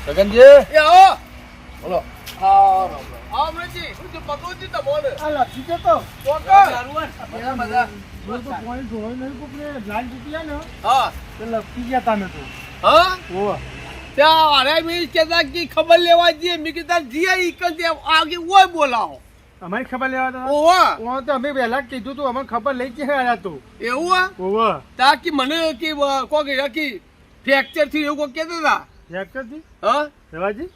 સગનજી એ આવો બોલો. આવો અમરેજી હું તો પકડું છું તમને આ લખી જતો ચોક્કસ બધા બધા હું તો પોઈન્ટ જોઈ નહીં કોકને લાઈન તૂટી ને હા તો લખી ગયા તમે તો હા ઓવા ત્યાં અરે મેં કહેતા કે ખબર લેવા જઈએ મેં કીધા જીએ ઈ કે આગે ઓય બોલાવો અમારી ખબર લેવા હતા ઓવા ઓ તો અમે પહેલા કીધું તું અમને ખબર લઈ કે આયા તો એવું આ ઓવા તા કે મને કે કોક કી ફ્રેક્ચર થી એવું કોક કહેતા હતા ફ્રેક્ચર થી હા રેવાજી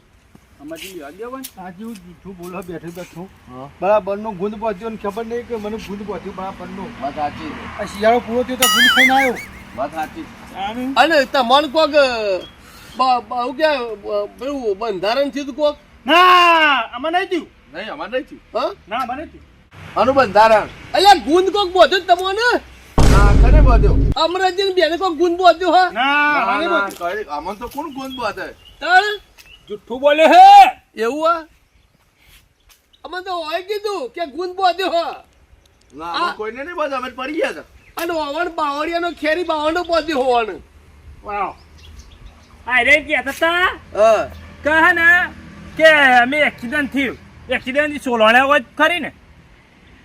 અમારી લેવા દેવા આજે હું જૂઠું બોલવા બેઠું હા. બરાબર નો ગુંદ પહોંચ્યો ને ખબર નહીં કે મને ગુંદ પહોંચ્યું બરાબર નો વાત સાચી આ શિયાળો પૂરો થયો તો ગુંદ ખાઈને આવ્યો વાત સાચી અને તમને કોક પેલું બંધારણ થયું તું કોક ના આમાં નહીં થયું નહીં અમારે નહીં થયું હા ના આમાં નહીં થયું આનું બંધારણ અલ્યા ગુંદ કોક બોધ્યો તમને હા કને બોધ્યો અમરાજી બેને કોક ગુંદ બોધ્યો હા ના આમાં નહીં બોલ્યું. અમન તો કોણ ગુંદ બોધે તાણ જુઠ્ઠું બોલે હે એવું આ અમે તો હોય કીધું કે ગુંદ બોધ્યો હા ના અમે કોઈને નહીં બોધે અમે પડી ગયા હતા અને ઓવણ બાવળિયાનો ખેરી બાવળનો બોધ્યો હોવાનું વાવ અરે કહેતા હતા હા કહે ને કે અમે એક્સિડન્ટ થયું એક્સિડન્ટ સોલવાણા હોય ખરી ને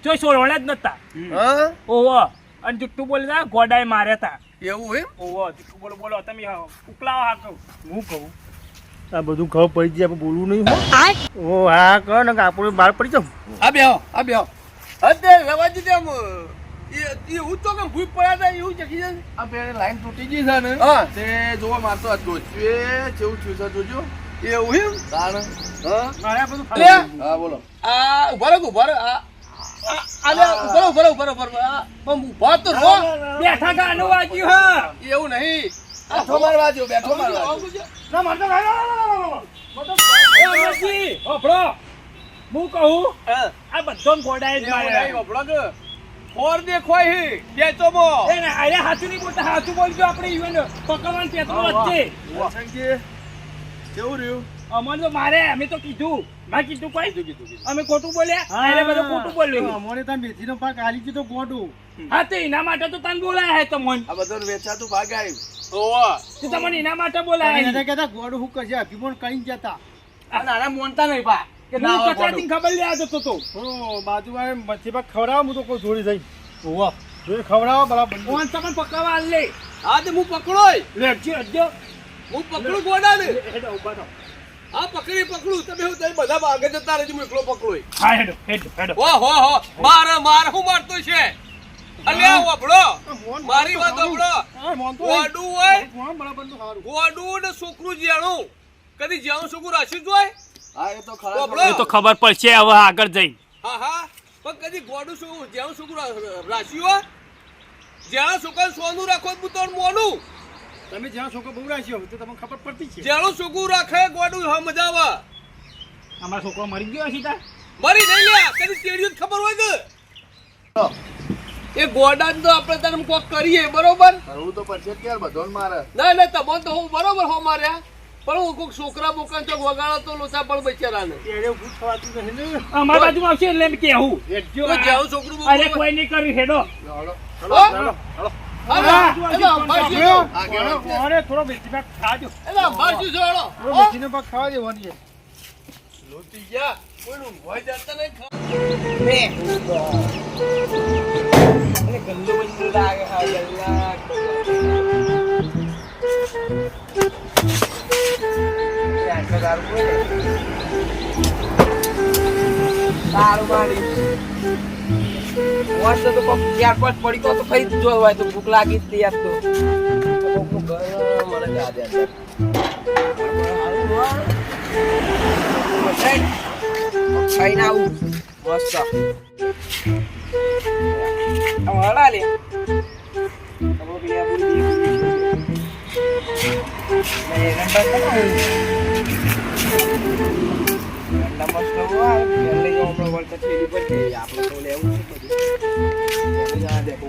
જો સોલવાણા જ નતા હા ઓહો અને જુઠ્ઠું બોલતા ગોડાએ માર્યા હતા એવું એમ ઓહો જુઠ્ઠું બોલો તમે ઉકલાવો હા કહું હું કહું આ બધું ખબર પડી જાય બોલવું નહીં હો ઓ હા કહો ને આપણે બહાર પડી જાઉં આ બેહો અત્યારે રવાજી તેમ એ હું તો કેમ ભૂઈ પડ્યા હતા એવું ચકી જાય આ પેલે લાઈન તૂટી ગઈ છે ને હા. તે જોવા મારતો આ જોચ્યું કેવું થયું છે જોજો એવું એમ તાણ હા મારે બધું લે. હા બોલો આ ઉભા રહો આલે ઉભા રહો આ પણ ઉભા તો રહો બેઠા ગાનું વાગ્યું હા એવું નહીં બેઠો મારવા દો બેઠો મારવા દો ના મારતો હું કહું આ બધો ગોડાએ જ માર્યા ઓર દેખોય હી બેચોમો એને અરે હાચું નહીં બોલતા હાચું બોલજો આપણે ઈવન પકડવાનું પેટ્રોલ વચ્ચે વાસણજી કેવું રહ્યું અમને તો મારે અમે તો કીધું મેં કીધું કોઈ અમે ખોટું બોલ્યા અરે બધું ખોટું બોલ્યું અમોને તા મેથીનો પાક આલી ગયો તો ગોડું હા તો એના માટે તો તને બોલાયા હે તમને આ બધું વેચાતું ભાગ આવ્યું ઓવા તો તમને એના માટે બોલાયા એને કહેતા ગોડું હું કરશે અભિમાન કઈ જતા નાના મોનતા નહીં પા કે ના હું હોય કચાતીને ખબર લેવા જતો તો થોડો બાજુ આવે મચ્છી પાક ખવડાવો હું તો કોઈ જોડી જઈ ઓવા જોઈ ખવડાવો બરાબર ફોન તમને પકડવા આલ લે હા તે હું પકડોય લેજો અડજો હું પકડું ગોડાને હેડો ઉભા થો હા પકડું તમે હું તઈ બધા આગળ જતા રહેજો હું એકલો પકડોય હા હેડો હો માર હું મારતો છે અલ્યા ઓબળો મારી વાત ઓબળો ગોડું હોય બરાબર નું સારું ગોડું ને છોકરું જેણું કદી જેવું છોકરું રાશી જોય હા એ તો ખરા બોબડો. એ તો ખબર પડશે હવે આગળ જઈ હા પણ કદી ગોડું શું જેવું છોકરું રાશી હોય જેણા છોકરા સોનું રાખો તો તો મોનું તમે જ્યાં છોકરો બહુ રાખ્યો તો તમને ખબર પડતી છે જેણું છોકરું રાખે ગોડું હા મજા આવે અમારો છોકરો મરી ગયો હશે તા મરી નહીં લ્યા કદી તેડ્યું જ ખબર હોય કે એ ગોડા તો આપણે તને કોક કરીએ બરોબર કરવું તો પડશે જ યાર બધો મારે ના તમને તો હું બરોબર હો માર્યા પણ હું કોઈક છોકરા બોકરા ચોક વગાડો તો લોચા પણ બચારાને એને ઊભું થવાતું નહીં ને અમારા બાજુ આવશે એટલે એમ કેવું તો જેવું છોકરું અરે કોઈ નહીં કર્યું હેડો હાલો હો? હાલો હાલો અરે થોડો મેથી પાક ખાજો થોડો હા મેથીનો પાક ખાવા દેવાની છે લોટી ગયા કોઈનું ભય જતા નહીં ગંદુ બંદુ લાગે સારું મારી મસ્ત તો કોક 4-5 પડી તો ખાઈ જ જોવાય તો ભૂખ લાગી જ યાર તો કોકનું ઘર મને યાદ આવે ખાઈને આવું મસ્ત હળા લે તમે પેલા બોલી મેં મસ્ત હોય લઈ જાઓ આપણે વર્લ્ડ કપ ફેરી પર જઈએ આપણે તો લેવું છે બધું યાદ દેખો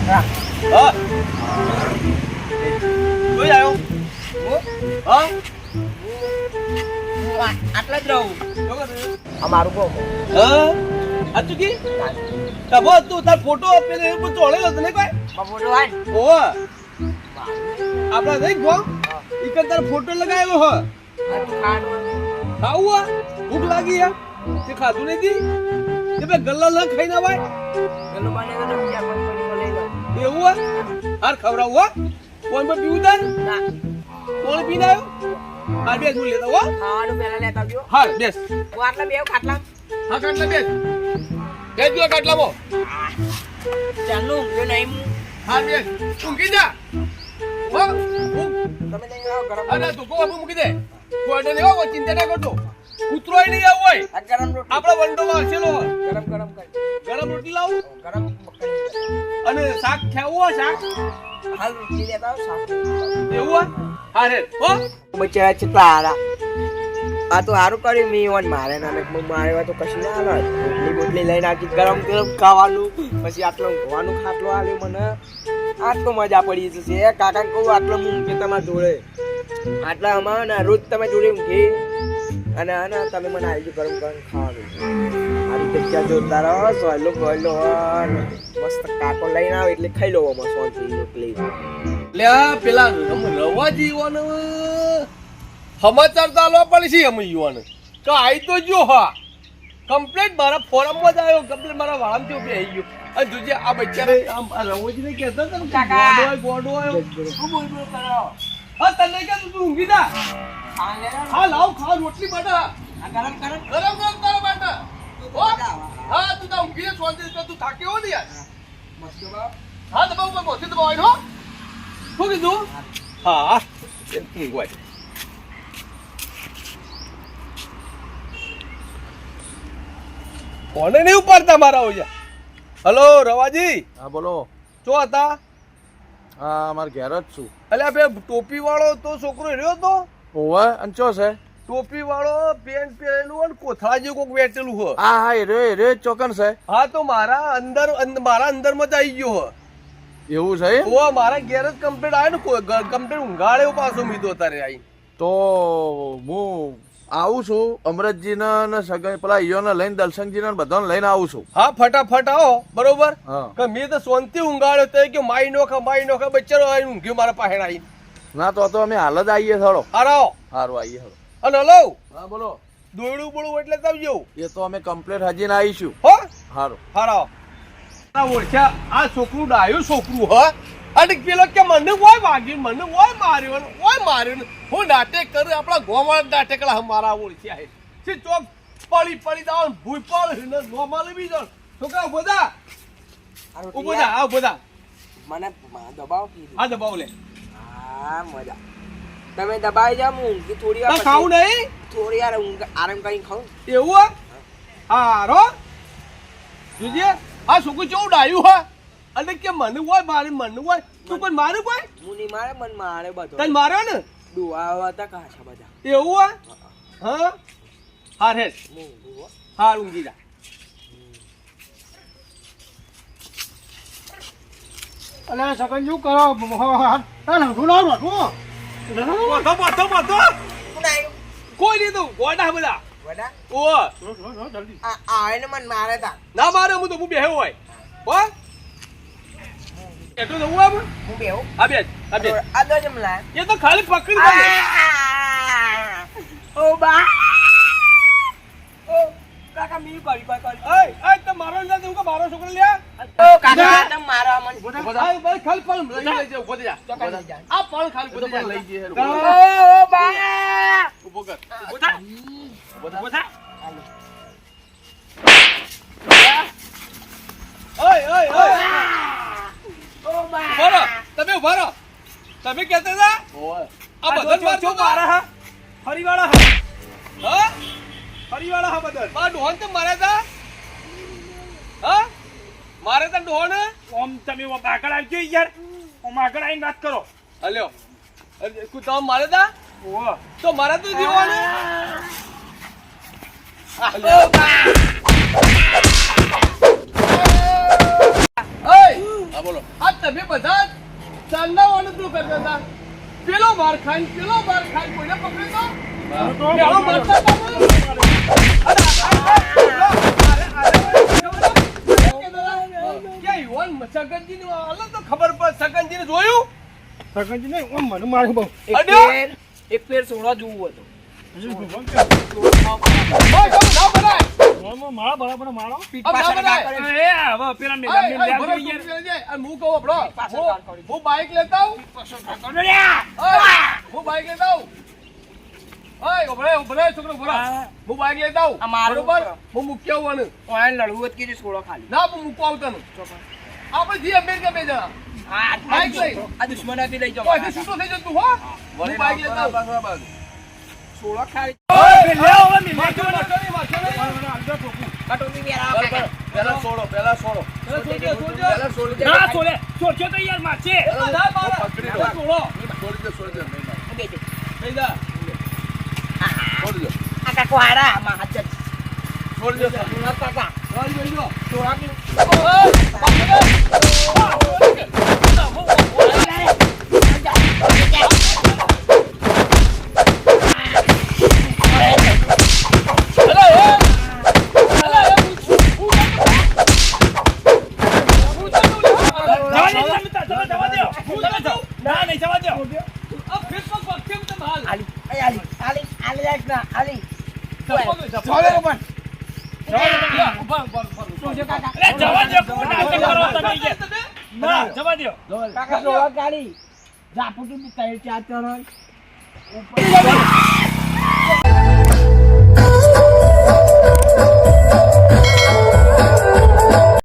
હા જોઈ આવ્યો હા આટલા જ રહું અમારું કહો હા આ તું કી તબો તું તાર ફોટો પેલે એવું ચોળેલો તને કોઈ ફોટો આય ઓવા આપડા દેખ ગો ઈકન તાર ફોટો લગાવેલો હ ખાવું ભૂખ લાગી હે તે ખાધું નથી તે બે ગલ્લા ન ખાઈ ના ભાઈ ગલ્લો માને તો બીજા કોઈ લઈ લો એવું હે હાર ખવડાવું હો કોણ પર પીવું તાર ના કોણ પીને આવ્યો હાર બેસ હું લેતા હો ખાવાનું પહેલા લેતા આવજો હાર બેસ હું આટલા બે ખાટલા હા કાટલા બેસ બેસ જો કાટલામાં ચાલુ ઊંઘ્યો નહીં હાર બેસ ઊંઘી જા હો ઊંઘ તમે નહીં આવો ગરમ અરે તું કો આપું મૂકી દે કોડે લેવો કોઈ ચિંતા ના કરતો ઉતરોય નહીં આવું હોય આ ગરમ રોટલી આપણા વંડોમાં હસેલો હોય ગરમ ગરમ કરી ગરમ રોટલી લાવું ગરમ મકાઈ અને શાક ખાવું હોય શાક હાલ રોટલી લેતા આવો શાક એવું હોય હા રે હો બચારા કેટલા હારા આ તો સારું કર્યું મેં ઓન મારે ના મારે તો કશું ના હાલ રોટલી બોટલી લઈને આવતી ગરમ ગરમ ખાવાનું પછી આટલો ઊંઘવાનું ખાટલો આલ્યો મને આજ તો મજા પડી જશે કાકાને કહું આટલો હું ઊંઘે તમારા જોડે આટલા અમારે ને રોજ તમે જોડે ઊંઘી અને તમે મને આવી ગયું ગરમ ગરમ ખાવાનું આ રીતે ક્યાં જોરદાર હો સોયલો ગોયલો મસ્ત કાકો લઈને આવે એટલે ખાઈ લો આમાં સોનથી રોટલી લે પેલા રવા જીવવાનો સમાચાર ચાલવા પડશે અમે યુવાને તો આઈ તો જો હા કમ્પ્લેટ મારા ફોરમમાં જ આવ્યો કમ્પ્લેટ મારા વાળામથી ઉભી આવી ગયો અને જોજે આ બચ્ચાને આમ રવોજીને કહેતો હતો ને કાકા. ગોડો આવ્યો શું બોલ બોલ કરો હા તને કે તું ઊંઘી જા હા લાવ ખાવ રોટલી બટા ગરમ ગરમ ગરમ ગરમ તારા બટા હા તું તા ઊંઘી જા સોંજે તું થાક્યો હો ને યાર મસ્ત બાપ હા દબાવ ઉપર મોથી દબાવ આવ્યો શું કીધું હા ઊંઘવાય કોને નહીં ઉપાડતા મારા ઓજા હલો રવાજી હા બોલો ચો હતા હા અમારે ઘેર જ છું અલ્યા બે ટોપી વાળો તો છોકરો રહ્યો તો ઓવે અને ચો છે ટોપી વાળો પેન્ટ પહેરેલું અને કોથળા જેવું કોક વેચેલું હોય હા હા એ ચોકન છે હા તો મારા અંદરમાં જ આવી ગયો હો એવું છે એમ? ઓ મારા ઘેર જ કમ્પ્લેટ આવ્યો ને કમ્પ્લેટ ઊંઘાડ્યો પાછો મીધો તારે આવી તો હું આવું છું અમરતજીને ને સગાઈ પેલા ઈયોને લઈને દલસંગજીને બધાને લઈને આવું છું હા ફટાફટ આવો બરોબર હા કે મેં તો શાંતિ ઊંઘાડ્યો તો કે માઈ નોખા બચ્ચારો આવીને ઊંઘ્યો મારા પાસે આવી ના તો અમે હાલ જ આવીએ થોડો આવો સારું આવીએ હવે અને હલો હા બોલો દોયડું બોળું એટલે તવજો એ તો અમે કમ્પ્લેટ હજીને આવીશું હો સારું હારો આ ઓળખ્યા આ છોકરું ડાયું છોકરું હ અને પેલો કે મને ઓય વાગ્યું મને ઓય માર્યો હું નાટક કરું આપણા ગોવાળ નાટકલા મારા ઓળખ્યા હે છે ચોક પડી દાવ ભૂઈ પડ ને નો માલે બીજો છોકરા બોધા ઉભો થા આ બોધા મને દબાવ કીધું આ દબાવ લે હા મજા તમે દબાઈ જાવ હું ઊંઘી થોડી વાર ખાવું નહીં થોડી વાર ઊંઘ આરામ કરીને ખાઉં એવું હારો જોજે આ છોકરું કેવું ડાયું હ અને કે મને હોય મને હોય તું પણ મારું કોઈ હું નહીં મારે મન મારે બધો તને માર્યો ને દુઆ હતા કાશા બધા એવું હા હાર હે હું ઊંઘું હો. હાર ઊંઘી જા અલે સગન શું કરો શું ના બધો કોણ આવ્યું? કોઈ લીધું ગોડા બધા વડા? ઓ જલ્દી આ એને મન મારે તા ના મારે હું તો હું બેહ્યો હોય હો એટલું તો હું આમ હું બેહું આ બે આ દો જમ લાય એ તો ખાલી પકડી દે ઓ બા ઓ કાકા મી કરી એ તો મારો ના તું કે મારો છોકરો લે ઓ કાકા તમે મારો મન આ ભાઈ ખાલી પલ લઈ લેજે ઉભો થઈ જા ચોકા જા આ પલ ખાલી ઉભો થઈ જા લઈ જઈએ ઓ બા ઉભો કર ઉભો થા ઉભો થા ઓય ઓ બા ઉભો તમે ઉભો રહો તમે કહેતા હતા આ બદલ મારજો મારા હા ફરીવાળા હા ફરીવાળા હા બદલ આ ડોહન તો માર્યા તા હા મારે તા ડોહન ઓમ તમે આગળ આવજો યાર ઓમ આગળ આવીને વાત કરો હલ્યો કુ તમે મારે તા ઓ તો મારા તો જીવવાને હા બોલો આ પેલો માર ખાઈ કોઈને પકડે તો તો પેલો મારતા હતા. સગનજીને હાલો તો ખબર પડે. સગનજીને જોયું? સગનજી નહીં, ઓમ મને મારે બહુ. એક પેર સોળા જોવું હતું. હજુ ભગવાન કે ઓય, તમે ના બનાય. ઓમ મારા બરાબર મારો. પીઠ આ ના પાછળ બનાય. ના કરે. એ હવે પેલા આય, મેલા આય, મેલા ભરો યાર ટોપી લઈ જાય. અને હું કહું આપણો, પાછળ હું- કાર કરી. હું બાઈક લેતા આવું. હું બાઈક લેતા આવું. ઓય, ઉભરે, છોકરો ઉભરો. હું બાઈક લેતા આવું. આ મારું બરોબર? ઉભરો. હું મૂકી આવું આને. ઓય લડવું જ કીધું સોળો ખાલી. ના, હું મૂકવા આવું તને. આપણે જઈએ અમેરિકા બે જણા. બાઈક લઈ. આ દુશ્મન હતી લઈ જાઓ. ઓયથી છૂટો થઈ જતું હો. હું બાઈક લેતા આવું. સોળો ખાલી. કટોરી વેરા કાકા. પહેલા છોડો પેલા છોડજો. ના છોડે છોડ્યો તો યાર મારશે ના, મારે. પકડી લો. પેલા છોડો. છોડી દે નહીં ના. બેજો. લઈ જા. છોડી દો. આ કાકો હારા આમાં હાથ જ. છોડી દો. સોળો કાકા. જોઈ લો. સોળા ની. ના નહીં જવા દો આલી. એ આલી. આલી. આલી રાખ ના. આલી. ચાલો સોળો પણ. ઉભા. કાકા. અરે જવા દો કોણ નાટક કરો તમે યાર ના જવા દો કાકા સોળો કાઢી. જાપુટી બી તૈયાર ચાર ત્રણ.